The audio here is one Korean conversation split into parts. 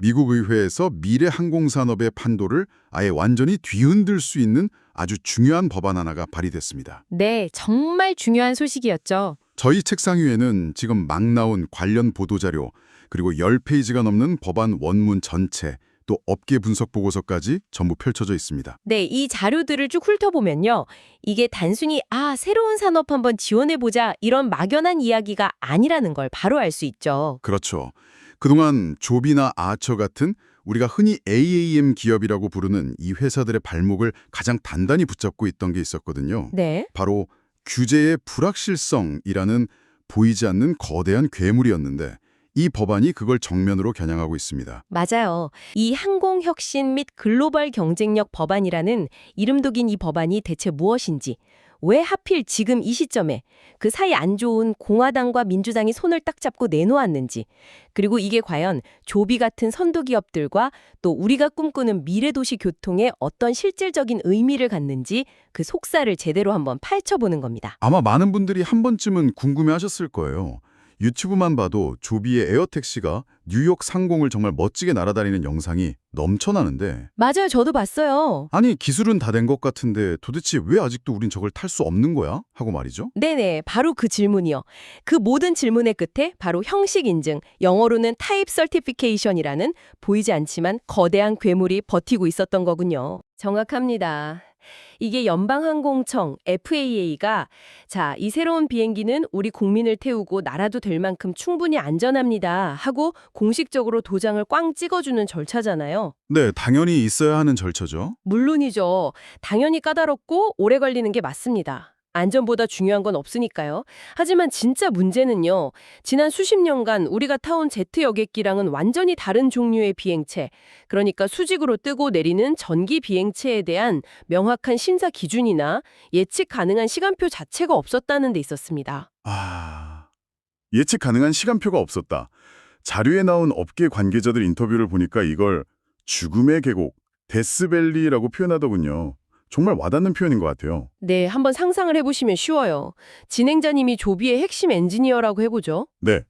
미국 의회에서 미래 항공산업의 판도를 아예 완전히 뒤흔들 수 있는 아주 중요한 법안 하나가 발의됐습니다. 네, 정말 중요한 소식이었죠. 저희 책상 위에는 지금 막 나온 관련 보도자료, 그리고 10페이지가 넘는 법안 원문 전체, 또 업계 분석 보고서까지 전부 펼쳐져 있습니다. 네, 이 자료들을 쭉 훑어보면요. 이게 단순히 새로운 산업 한번 지원해보자 이런 막연한 이야기가 아니라는 걸 바로 알 수 있죠. 그렇죠. 그동안 조비나 아처 같은 우리가 흔히 AAM 기업이라고 부르는 이 회사들의 발목을 가장 단단히 붙잡고 있던 게 있었거든요. 네. 바로 규제의 불확실성이라는 보이지 않는 거대한 괴물이었는데 이 법안이 그걸 정면으로 겨냥하고 있습니다. 맞아요. 이 항공혁신 및 글로벌 경쟁력 법안이라는 이름도 긴 이 법안이 대체 무엇인지, 왜 하필 지금 이 시점에 그 사이 안 좋은 공화당과 민주당이 손을 딱 잡고 내놓았는지, 그리고 이게 과연 조비 같은 선도 기업들과 또 우리가 꿈꾸는 미래도시 교통에 어떤 실질적인 의미를 갖는지 그 속살을 제대로 한번 파헤쳐보는 겁니다. 아마 많은 분들이 한 번쯤은 궁금해하셨을 거예요. 유튜브만 봐도 조비의 에어택시가 뉴욕 상공을 정말 멋지게 날아다니는 영상이 넘쳐나는데 맞아요. 저도 봤어요. 아니 기술은 다 된 것 같은데 도대체 왜 아직도 우린 저걸 탈 수 없는 거야? 하고 말이죠. 네네, 바로 그 질문이요. 그 모든 질문의 끝에 바로 형식 인증, 영어로는 타입 서티피케이션이라는 보이지 않지만 거대한 괴물이 버티고 있었던 거군요. 정확합니다. 이게 연방항공청 FAA가 이 새로운 비행기는 우리 국민을 태우고 날아도 될 만큼 충분히 안전합니다 하고 공식적으로 도장을 꽝 찍어주는 절차잖아요. 네, 당연히 있어야 하는 절차죠. 물론이죠. 당연히 까다롭고 오래 걸리는 게 맞습니다. 안전보다 중요한 건 없으니까요. 하지만 진짜 문제는요. 지난 수십 년간 우리가 타온 제트 여객기랑은 완전히 다른 종류의 비행체, 그러니까 수직으로 뜨고 내리는 전기 비행체에 대한 명확한 심사 기준이나 예측 가능한 시간표 자체가 없었다는 데 있었습니다. 예측 가능한 시간표가 없었다. 자료에 나온 업계 관계자들 인터뷰를 보니까 이걸 죽음의 계곡, 데스밸리라고 표현하더군요. 정말 와닿는 표현인 것 같아요. 네, 한번 상상을 해보시면 쉬워요. 진행자님이 조비의 핵심 엔지니어라고 해보죠. 네,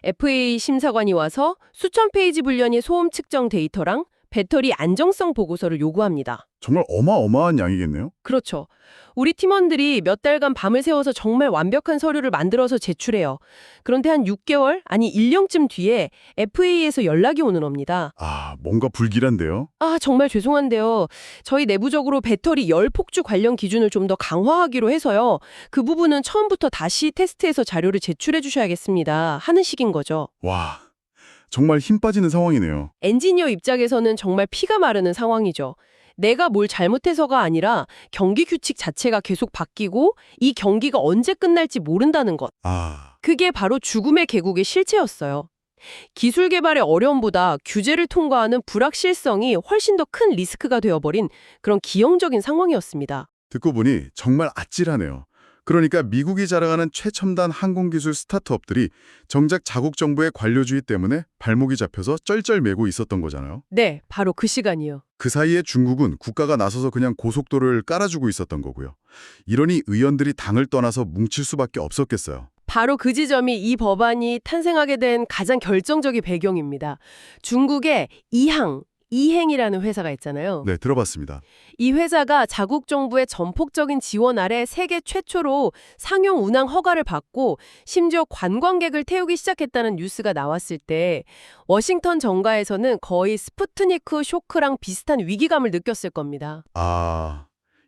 FAA 심사관이 와서 수천 페이지 분량의 소음 측정 데이터랑 배터리 안정성 보고서를 요구합니다. 정말 어마어마한 양이겠네요. 그렇죠. 우리 팀원들이 몇 달간 밤을 새워서 정말 완벽한 서류를 만들어서 제출해요. 그런데 한 6개월, 아니 1년쯤 뒤에 FAA에서 연락이 오는 겁니다. 뭔가 불길한데요? 정말 죄송한데요. 저희 내부적으로 배터리 열 폭주 관련 기준을 좀 더 강화하기로 해서요. 그 부분은 처음부터 다시 테스트해서 자료를 제출해 주셔야겠습니다. 하는 식인 거죠. 와, 정말 힘 빠지는 상황이네요. 엔지니어 입장에서는 정말 피가 마르는 상황이죠. 내가 뭘 잘못해서가 아니라 경기 규칙 자체가 계속 바뀌고 이 경기가 언제 끝날지 모른다는 것. 그게 바로 죽음의 계곡의 실체였어요. 기술 개발의 어려움보다 규제를 통과하는 불확실성이 훨씬 더 큰 리스크가 되어버린 그런 기형적인 상황이었습니다. 듣고 보니 정말 아찔하네요. 그러니까 미국이 자랑하는 최첨단 항공기술 스타트업들이 정작 자국 정부의 관료주의 때문에 발목이 잡혀서 쩔쩔매고 있었던 거잖아요. 네, 바로 그 시간이요. 그 사이에 중국은 국가가 나서서 그냥 고속도로를 깔아주고 있었던 거고요. 이러니 의원들이 당을 떠나서 뭉칠 수밖에 없었겠어요. 바로 그 지점이 이 법안이 탄생하게 된 가장 결정적인 배경입니다. 중국의 이행이라는 회사가 있잖아요. 네, 들어봤습니다. 이 회사가 자국 정부의 전폭적인 지원 아래 세계 최초로 상용 운항 허가를 받고 심지어 관광객을 태우기 시작했다는 뉴스가 나왔을 때 워싱턴 정가에서는 거의 스푸트니크 쇼크랑 비슷한 위기감을 느꼈을 겁니다.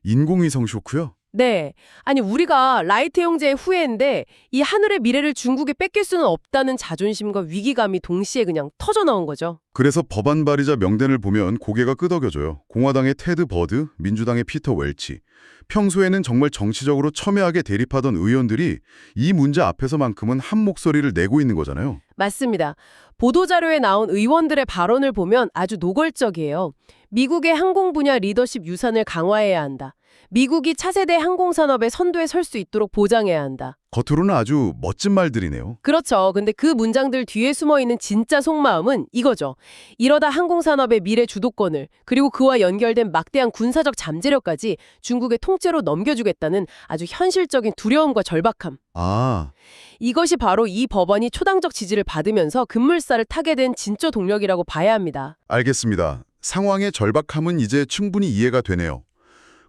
인공위성 쇼크요? 네. 아니 우리가 라이트 형제의 후예인데 이 하늘의 미래를 중국에 뺏길 수는 없다는 자존심과 위기감이 동시에 그냥 터져 나온 거죠. 그래서 법안 발의자 명단을 보면 고개가 끄덕여져요. 공화당의 테드 버드, 민주당의 피터 웰치. 평소에는 정말 정치적으로 첨예하게 대립하던 의원들이 이 문제 앞에서만큼은 한 목소리를 내고 있는 거잖아요. 맞습니다. 보도자료에 나온 의원들의 발언을 보면 아주 노골적이에요. 미국의 항공 분야 리더십 유산을 강화해야 한다. 미국이 차세대 항공산업의 선두에 설 수 있도록 보장해야 한다. 겉으로는 아주 멋진 말들이네요. 그렇죠. 근데 그 문장들 뒤에 숨어있는 진짜 속마음은 이거죠. 이러다 항공산업의 미래 주도권을 그리고 그와 연결된 막대한 군사적 잠재력까지 중국의 통째로 넘겨주겠다는 아주 현실적인 두려움과 절박함. 아, 이것이 바로 이 법안이 초당적 지지를 받으면서 급물살을 타게 된 진짜 동력이라고 봐야 합니다. 알겠습니다. 상황의 절박함은 이제 충분히 이해가 되네요.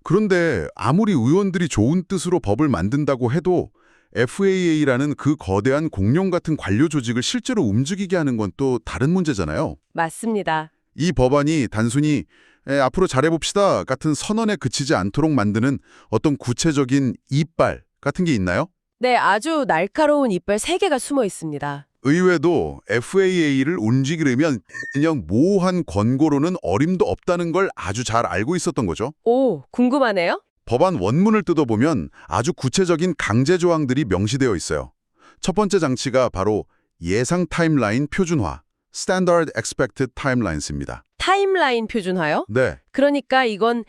그런데 아무리 의원들이 좋은 뜻으로 법을 만든다고 해도 FAA라는 그 거대한 공룡 같은 관료 조직을 실제로 움직이게 하는 건 또 다른 문제잖아요. 맞습니다. 이 법안이 단순히 앞으로 잘해봅시다 같은 선언에 그치지 않도록 만드는 어떤 구체적인 이빨 같은 게 있나요? 네, 아주 날카로운 이빨 3개가 숨어 있습니다. 의회도 FAA를 움직이려면 그냥 모호한 권고로는 어림도 없다는 걸 아주 잘 알고 있었던 거죠. 오, 궁금하네요. 법안 원문을 뜯어보면 아주 구체적인 강제 조항들이 명시되어 있어요. 첫 번째 장치가 바로 예상 타임라인 표준화, Standard Expected Timelines입니다. 타임라인 표준화요? 네, 그러니까 이건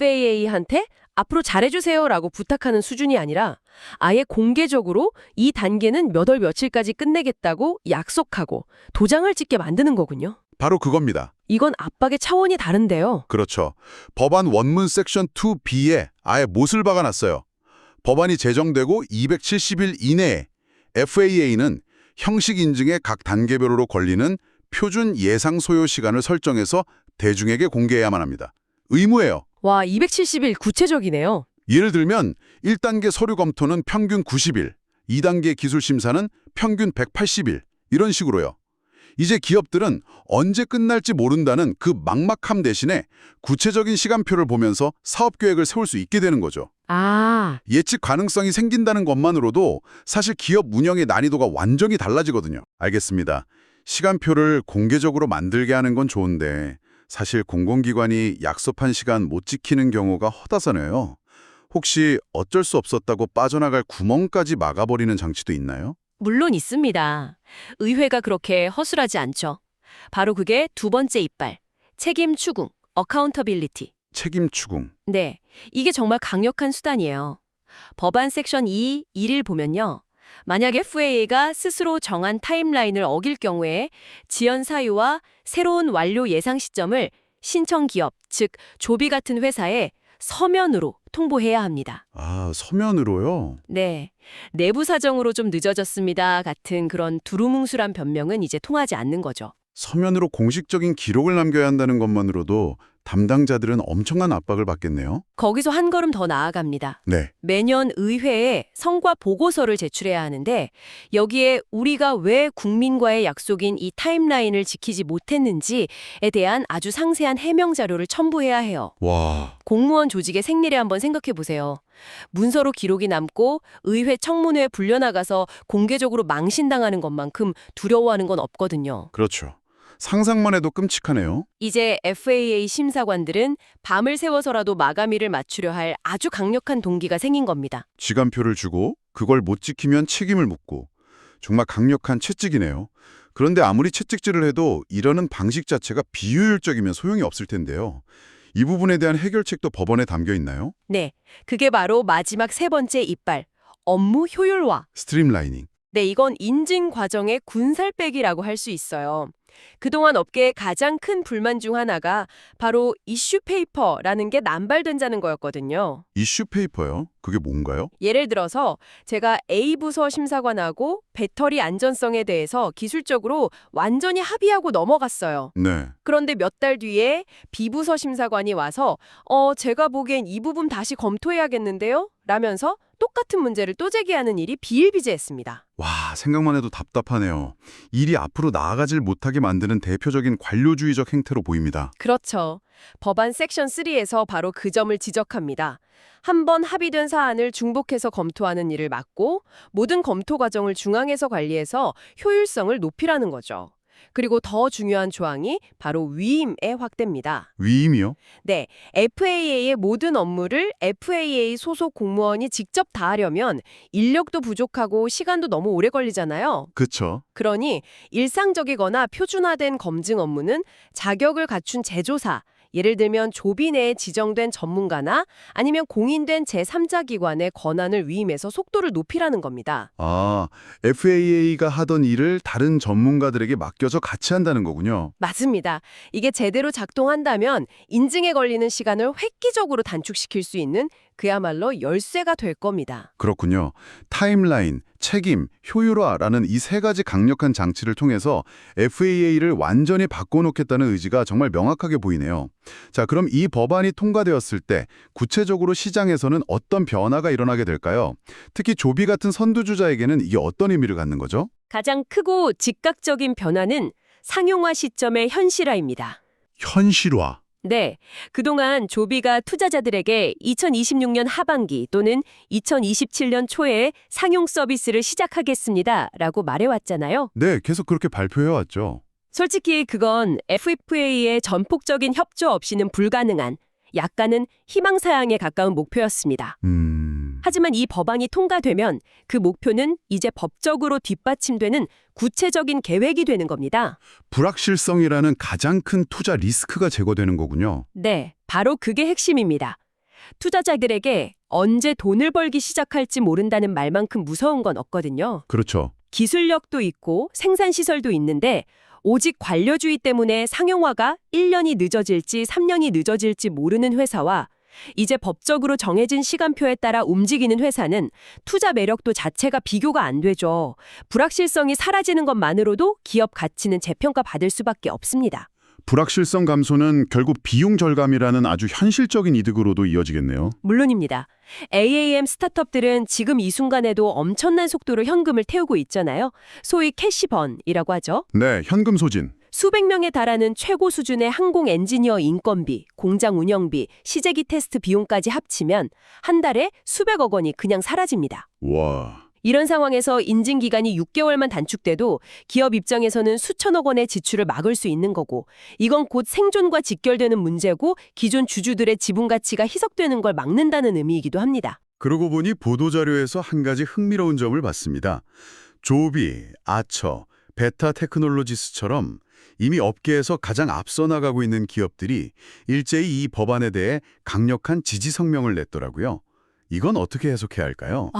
FAA한테 앞으로 잘해주세요라고 부탁하는 수준이 아니라 아예 공개적으로 이 단계는 몇 월 며칠까지 끝내겠다고 약속하고 도장을 찍게 만드는 거군요. 바로 그겁니다. 이건 압박의 차원이 다른데요. 그렇죠. 법안 원문 섹션 2B에 아예 못을 박아놨어요. 법안이 제정되고 270일 이내에 FAA는 형식 인증의 각 단계별로 걸리는 표준 예상 소요 시간을 설정해서 대중에게 공개해야만 합니다. 의무예요. 와, 270일 구체적이네요. 예를 들면 1단계 서류 검토는 평균 90일, 2단계 기술 심사는 평균 180일 이런 식으로요. 이제 기업들은 언제 끝날지 모른다는 그 막막함 대신에 구체적인 시간표를 보면서 사업 계획을 세울 수 있게 되는 거죠. 아, 예측 가능성이 생긴다는 것만으로도 사실 기업 운영의 난이도가 완전히 달라지거든요. 알겠습니다. 시간표를 공개적으로 만들게 하는 건 좋은데 사실 공공기관이 약속한 시간 못 지키는 경우가 허다서네요. 혹시 어쩔 수 없었다고 빠져나갈 구멍까지 막아버리는 장치도 있나요? 물론 있습니다. 의회가 그렇게 허술하지 않죠. 바로 그게 두 번째 이빨, 책임 추궁, 어카운터빌리티. 책임 추궁. 네, 이게 정말 강력한 수단이에요. 법안 섹션 2, 1을 보면요. 만약 FAA가 스스로 정한 타임라인을 어길 경우에 지연 사유와 새로운 완료 예상 시점을 신청 기업, 즉 조비 같은 회사에 서면으로 통보해야 합니다. 아, 서면으로요? 네, 내부 사정으로 좀 늦어졌습니다 같은 그런 두루뭉술한 변명은 이제 통하지 않는 거죠. 서면으로 공식적인 기록을 남겨야 한다는 것만으로도 담당자들은 엄청난 압박을 받겠네요. 거기서 한 걸음 더 나아갑니다. 네. 매년 의회에 성과 보고서를 제출해야 하는데 여기에 우리가 왜 국민과의 약속인 이 타임라인을 지키지 못했는지에 대한 아주 상세한 해명 자료를 첨부해야 해요. 와, 공무원 조직의 생리를 한번 생각해 보세요. 문서로 기록이 남고 의회 청문회에 불려나가서 공개적으로 망신당하는 것만큼 두려워하는 건 없거든요. 그렇죠. 상상만 해도 끔찍하네요. 이제 FAA 심사관들은 밤을 새워서라도 마감일을 맞추려 할 아주 강력한 동기가 생긴 겁니다. 시간표를 주고 그걸 못 지키면 책임을 묻고 정말 강력한 채찍이네요. 그런데 아무리 채찍질을 해도 이러는 방식 자체가 비효율적이면 소용이 없을 텐데요. 이 부분에 대한 해결책도 법원에 담겨 있나요? 네, 그게 바로 마지막 세 번째 이빨, 업무 효율화. 스트림라이닝. 네, 이건 인증 과정의 군살빼기라고 할 수 있어요. 그동안 업계의 가장 큰 불만 중 하나가 바로 이슈 페이퍼라는 게 남발된다는 거였거든요. 이슈 페이퍼요? 그게 뭔가요? 예를 들어서 제가 A부서 심사관하고 배터리 안전성에 대해서 기술적으로 완전히 합의하고 넘어갔어요. 네. 그런데 몇 달 뒤에 B부서 심사관이 와서 제가 보기엔 이 부분 다시 검토해야겠는데요? 라면서 똑같은 문제를 또 제기하는 일이 비일비재했습니다. 와, 생각만 해도 답답하네요. 일이 앞으로 나아가질 못하게 만드는 대표적인 관료주의적 행태로 보입니다. 그렇죠. 법안 섹션 3에서 바로 그 점을 지적합니다. 한번 합의된 사안을 중복해서 검토하는 일을 막고 모든 검토 과정을 중앙에서 관리해서 효율성을 높이라는 거죠. 그리고 더 중요한 조항이 바로 위임의 확대입니다. 위임이요? 네, FAA의 모든 업무를 FAA 소속 공무원이 직접 다 하려면 인력도 부족하고 시간도 너무 오래 걸리잖아요. 그쵸. 그러니 일상적이거나 표준화된 검증 업무는 자격을 갖춘 제조사, 예를 들면 조비 내에 지정된 전문가나 아니면 공인된 제3자 기관의 권한을 위임해서 속도를 높이라는 겁니다. 아, FAA가 하던 일을 다른 전문가들에게 맡겨서 같이 한다는 거군요. 맞습니다. 이게 제대로 작동한다면 인증에 걸리는 시간을 획기적으로 단축시킬 수 있는 그야말로 열쇠가 될 겁니다. 그렇군요. 타임라인, 책임, 효율화라는 이 세 가지 강력한 장치를 통해서 FAA를 완전히 바꿔놓겠다는 의지가 정말 명확하게 보이네요. 자, 그럼 이 법안이 통과되었을 때 구체적으로 시장에서는 어떤 변화가 일어나게 될까요? 특히 조비 같은 선두주자에게는 이게 어떤 의미를 갖는 거죠? 가장 크고 즉각적인 변화는 상용화 시점의 현실화입니다. 현실화. 네, 그동안 조비가 투자자들에게 2026년 하반기 또는 2027년 초에 상용 서비스를 시작하겠습니다라고 말해왔잖아요. 네, 계속 그렇게 발표해왔죠. 솔직히 그건 FFA의 전폭적인 협조 없이는 불가능한 약간은 희망사항에 가까운 목표였습니다. 하지만 이 법안이 통과되면 그 목표는 이제 법적으로 뒷받침되는 구체적인 계획이 되는 겁니다. 불확실성이라는 가장 큰 투자 리스크가 제거되는 거군요. 네, 바로 그게 핵심입니다. 투자자들에게 언제 돈을 벌기 시작할지 모른다는 말만큼 무서운 건 없거든요. 그렇죠. 기술력도 있고 생산시설도 있는데 오직 관료주의 때문에 상용화가 1년이 늦어질지 3년이 늦어질지 모르는 회사와 이제 법적으로 정해진 시간표에 따라 움직이는 회사는 투자 매력도 자체가 비교가 안 되죠. 불확실성이 사라지는 것만으로도 기업 가치는 재평가 받을 수밖에 없습니다. 불확실성 감소는 결국 비용 절감이라는 아주 현실적인 이득으로도 이어지겠네요. 물론입니다. AAM 스타트업들은 지금 이 순간에도 엄청난 속도로 현금을 태우고 있잖아요. 소위 캐시번이라고 하죠. 네, 현금 소진. 수백 명에 달하는 최고 수준의 항공 엔지니어 인건비, 공장 운영비, 시제기 테스트 비용까지 합치면 한 달에 수백억 원이 그냥 사라집니다. 와. 이런 상황에서 인증 기간이 6개월만 단축돼도 기업 입장에서는 수천억 원의 지출을 막을 수 있는 거고 이건 곧 생존과 직결되는 문제고 기존 주주들의 지분 가치가 희석되는 걸 막는다는 의미이기도 합니다. 그러고 보니 보도자료에서 한 가지 흥미로운 점을 봤습니다. 조비, 아처, 베타 테크놀로지스처럼 이미 업계에서 가장 앞서 나가고 있는 기업들이 일제히 이 법안에 대해 강력한 지지 성명을 냈더라고요. 이건 어떻게 해석해야 할까요?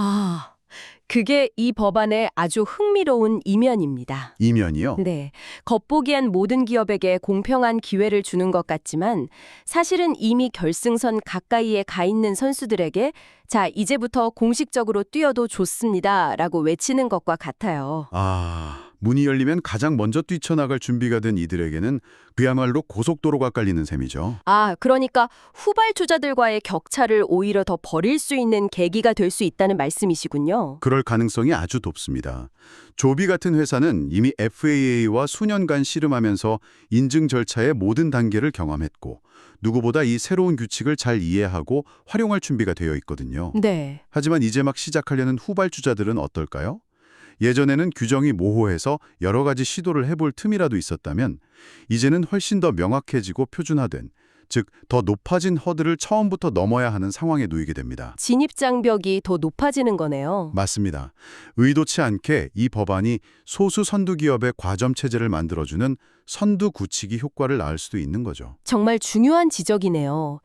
그게 이 법안의 아주 흥미로운 이면입니다. 이면이요? 네, 겉보기엔 모든 기업에게 공평한 기회를 주는 것 같지만 사실은 이미 결승선 가까이에 가 있는 선수들에게 자, 이제부터 공식적으로 뛰어도 좋습니다라고 외치는 것과 같아요. 문이 열리면 가장 먼저 뛰쳐나갈 준비가 된 이들에게는 그야말로 고속도로가 깔리는 셈이죠. 그러니까 후발주자들과의 격차를 오히려 더 벌일 수 있는 계기가 될 수 있다는 말씀이시군요. 그럴 가능성이 아주 높습니다. 조비 같은 회사는 이미 FAA와 수년간 씨름하면서 인증 절차의 모든 단계를 경험했고 누구보다 이 새로운 규칙을 잘 이해하고 활용할 준비가 되어 있거든요. 네. 하지만 이제 막 시작하려는 후발주자들은 어떨까요? 예전에는 규정이 모호해서 여러 가지 시도를 해볼 틈이라도 있었다면 이제는 훨씬 더 명확해지고 표준화된, 즉 더 높아진 허들을 처음부터 넘어야 하는 상황에 놓이게 됩니다. 진입장벽이 더 높아지는 거네요. 맞습니다. 의도치 않게 이 법안이 소수 선두기업의 과점체제를 만들어주는 선두 굳히기 효과를 낳을 수도 있는 거죠. 정말 중요한 지적이네요.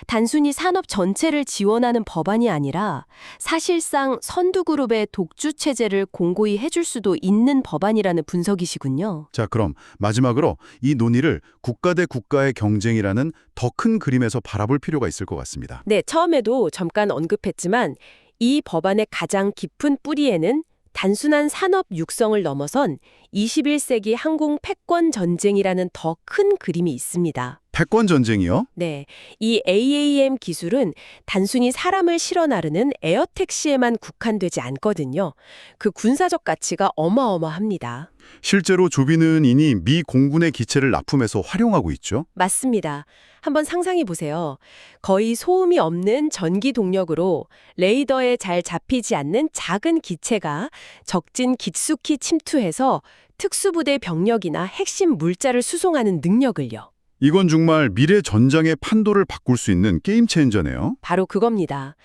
단순히 산업 전체를 지원하는 법안이 아니라 사실상 선두그룹의 독주체제를 공고히 해줄 수도 있는 법안이라는 분석이시군요. 자, 그럼 마지막으로 이 논의를 국가 대 국가의 경쟁이라는 더 큰 그림에서 바라볼 필요가 있을 것 같습니다. 네, 처음에도 잠깐 언급했지만 이 법안의 가장 깊은 뿌리에는 단순한 산업 육성을 넘어선 21세기 항공 패권 전쟁이라는 더 큰 그림이 있습니다. 패권 전쟁이요? 네, 이 AAM 기술은 단순히 사람을 실어 나르는 에어택시에만 국한되지 않거든요. 그 군사적 가치가 어마어마합니다. 실제로 조비는 이미 미 공군의 기체를 납품해서 활용하고 있죠. 맞습니다. 한번 상상해 보세요. 거의 소음이 없는 전기 동력으로 레이더에 잘 잡히지 않는 작은 기체가 적진 깊숙이 침투해서 특수부대 병력이나 핵심 물자를 수송하는 능력을요. 이건 정말 미래 전장의 판도를 바꿀 수 있는 게임 체인저네요. 바로 그겁니다.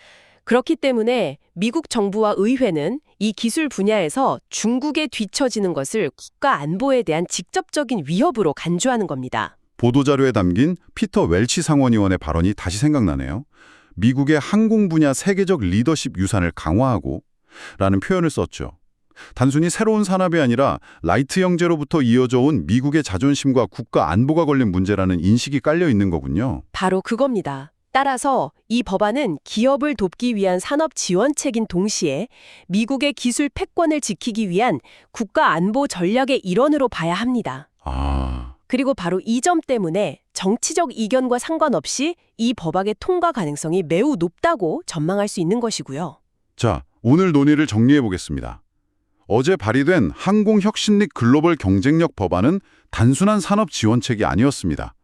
그렇기 때문에 미국 정부와 의회는 이 기술 분야에서 중국에 뒤처지는 것을 국가 안보에 대한 직접적인 위협으로 간주하는 겁니다. 보도자료에 담긴 피터 웰치 상원의원의 발언이 다시 생각나네요. 미국의 항공 분야 세계적 리더십 유산을 강화하고 라는 표현을 썼죠. 단순히 새로운 산업이 아니라 라이트 형제로부터 이어져 온 미국의 자존심과 국가 안보가 걸린 문제라는 인식이 깔려 있는 거군요. 바로 그겁니다. 따라서 이 법안은 기업을 돕기 위한 산업 지원책인 동시에 미국의 기술 패권을 지키기 위한 국가 안보 전략의 일원으로 봐야 합니다. 아, 그리고 바로 이 점 때문에 정치적 이견과 상관없이 이 법안의 통과 가능성이 매우 높다고 전망할 수 있는 것이고요. 자, 오늘 논의를 정리해 보겠습니다. 어제 발의된 항공혁신력 글로벌 경쟁력 법안은 단순한 산업 지원책이 아니었습니다.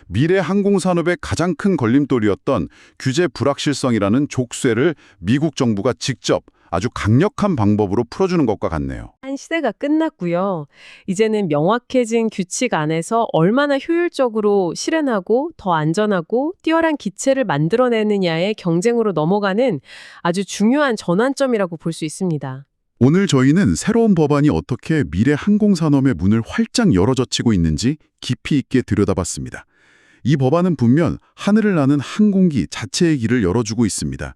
미래 항공산업의 가장 큰 걸림돌이었던 규제 불확실성이라는 족쇄를 미국 정부가 직접 아주 강력한 방법으로 풀어주는 것과 같네요. 한 시대가 끝났고요. 이제는 명확해진 규칙 안에서 얼마나 효율적으로 실현하고 더 안전하고 뛰어난 기체를 만들어내느냐의 경쟁으로 넘어가는 아주 중요한 전환점이라고 볼 수 있습니다. 오늘 저희는 새로운 법안이 어떻게 미래 항공산업의 문을 활짝 열어젖히고 있는지 깊이 있게 들여다봤습니다. 이 법안은 분명 하늘을 나는 항공기 자체의 길을 열어주고 있습니다.